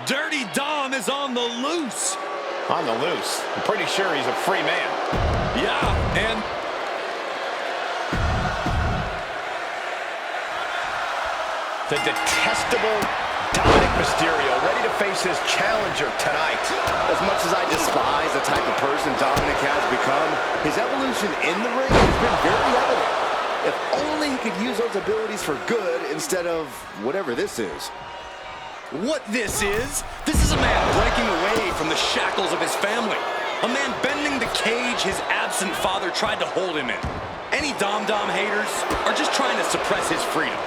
Dirty Dom is on the loose. On the loose. I'm pretty sure he's a free man. Yeah, and... the detestable Dominik Mysterio ready to face his challenger tonight. As much as I despise the type of person Dominik has become, his evolution in the ring has been very evident. If only he could use those abilities for good instead of whatever this is. What this is a man breaking away from the shackles of his family. A man bending the cage his absent father tried to hold him in. Any Dom haters are just trying to suppress his freedom.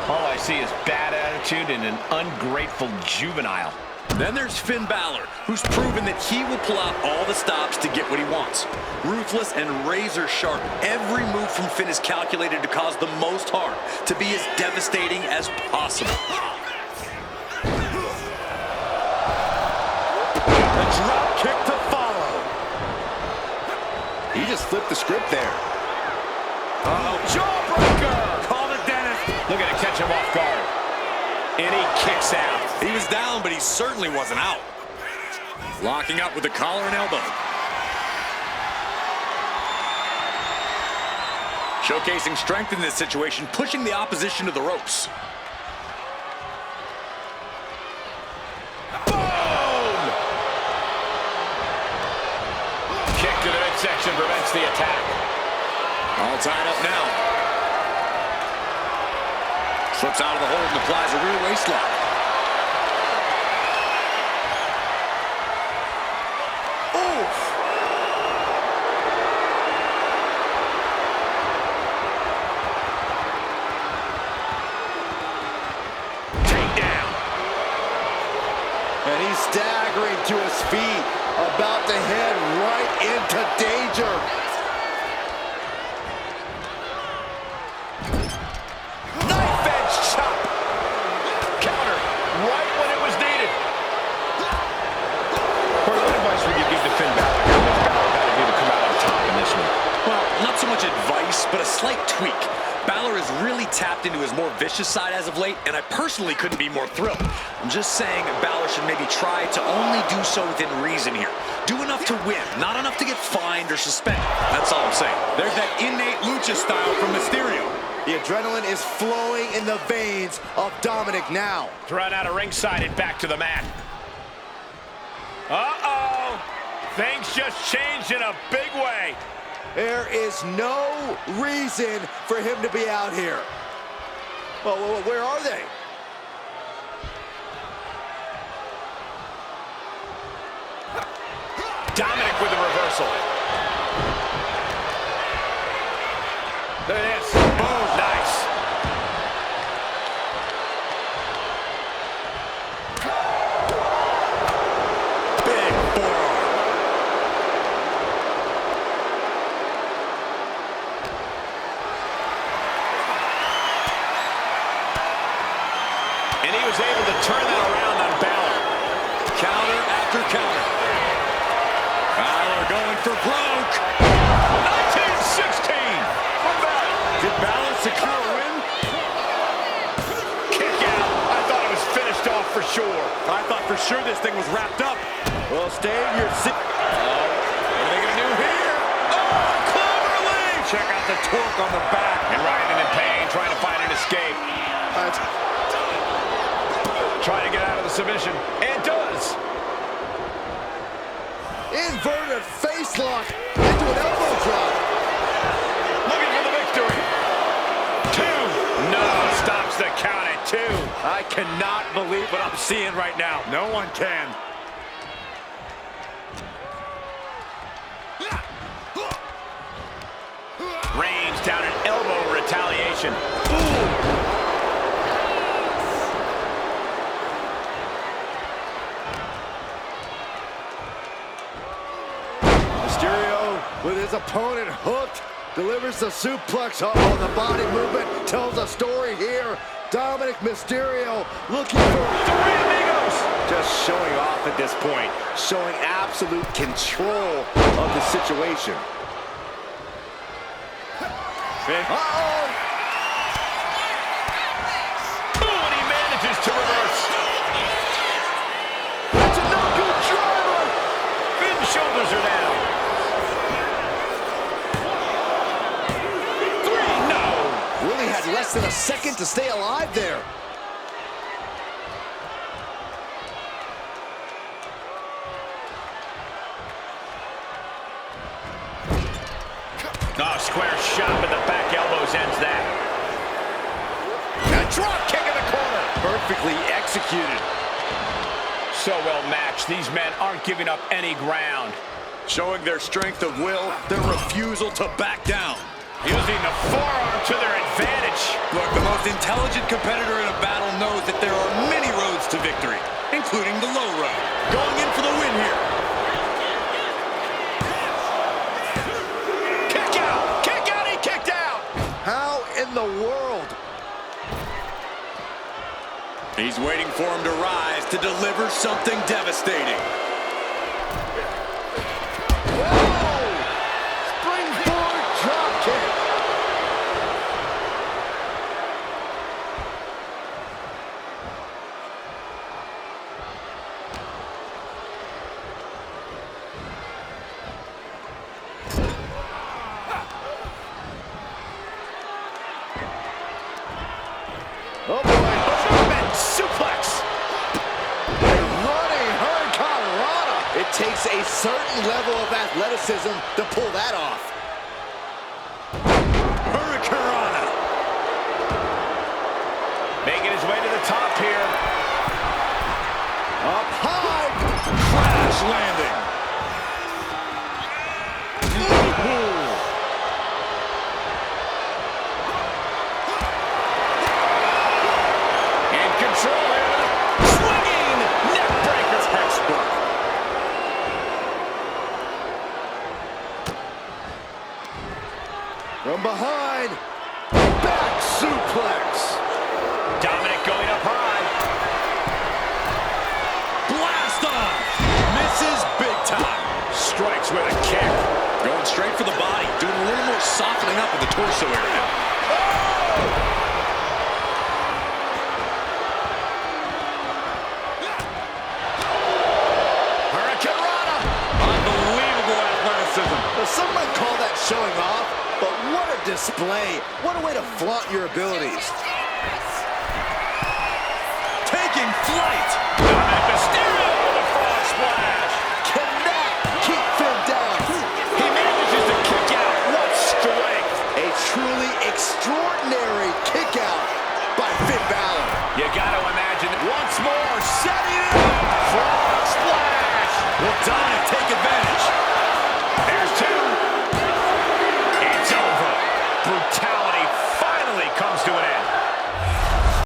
All I see is bad attitude and an ungrateful juvenile. Then there's Finn Balor, who's proven that he will pull out all the stops to get what he wants. Ruthless and razor sharp, every move from Finn is calculated to cause the most harm, to be as devastating as possible. A drop kick to follow. He just flipped the script there. Oh, jawbreaker! Call the dentist. Looking to catch him off guard. And he kicks out. He was down, but he certainly wasn't out. Locking up with the collar and elbow. Showcasing strength in this situation, pushing the opposition to the ropes. Boom! Kick to the midsection prevents the attack. All tied up now. Slips out of the hold and applies a rear waist lock. Oof! Takedown. And he's staggering to his feet, about to head right into danger. But a slight tweak. Balor has really tapped into his more vicious side as of late, and I personally couldn't be more thrilled. I'm just saying Balor should maybe try to only do so within reason here. Do enough to win, not enough to get fined or suspended. That's all I'm saying. There's that innate lucha style from Mysterio. The adrenaline is flowing in the veins of Dominik now. Thrown out of ringside and back to the mat. Uh-oh! Things just changed in a big way. There is no reason for him to be out here. Well, where are they? Dominik with the reversal. There it is. Boom. Nice. Big forearm. And he was able to turn that around on Balor. Counter after counter. Balor going for broke. 1916 from Balor. Did Balor secure a win? Kick out. I thought it was finished off for sure. I thought for sure this thing was wrapped up. Well, stay in your seat. What are they going to do here? Oh, clover leaf! Check out the torque on the back. And Ryan in pain, trying to find an escape. Trying to get out of the submission. And does. Inverted face lock into an elbow drop. Looking for the victory. 2. No, stops the count at 2. I cannot believe what I'm seeing right now. No one can. Range down an elbow retaliation. Ooh. Mysterio, with his opponent hooked, delivers the suplex. Uh-oh, the body movement tells a story here. Dominik Mysterio looking for 3 amigos. Just showing off at this point, showing absolute control of the situation. Uh-oh! Ooh, and he manages to reverse. less than a second to stay alive there. Oh, square shot with the back elbows ends that. A drop kick in the corner. Perfectly executed. So well matched. These men aren't giving up any ground. Showing their strength of will, their refusal to back down. Using the forearm to their advantage. Look, the most intelligent competitor in a battle knows that there are many roads to victory, including the low road. Going in for the win here. Kick out! Kick out! He kicked out! How in the world? He's waiting for him to rise to deliver something devastating. Whoa! Springboard drop kick. Oh boy. Suplex. Running hurricanrana. It takes a certain level of athleticism to pull that off. Hurricanrana. Making his way to the top here. Up high. Crash landing. In control here. Swinging neck breaker. Textbook. From behind. Back suplex. Dominik going up high. Blast off. Misses big time. Strikes with a kick. Going straight for the body. Doing a little more softening up in the torso area. Hurricanrana. Unbelievable athleticism. Well, some might call that showing off, but what a display. What a way to flaunt your abilities. Taking flight. Dominik Mysterio with a frog splash. Cannot keep Finn down. He manages to kick out. What strength. A truly extraordinary kick out by Finn Balor. You got to imagine once more setting it up. Frog splash. Will Dominik take advantage?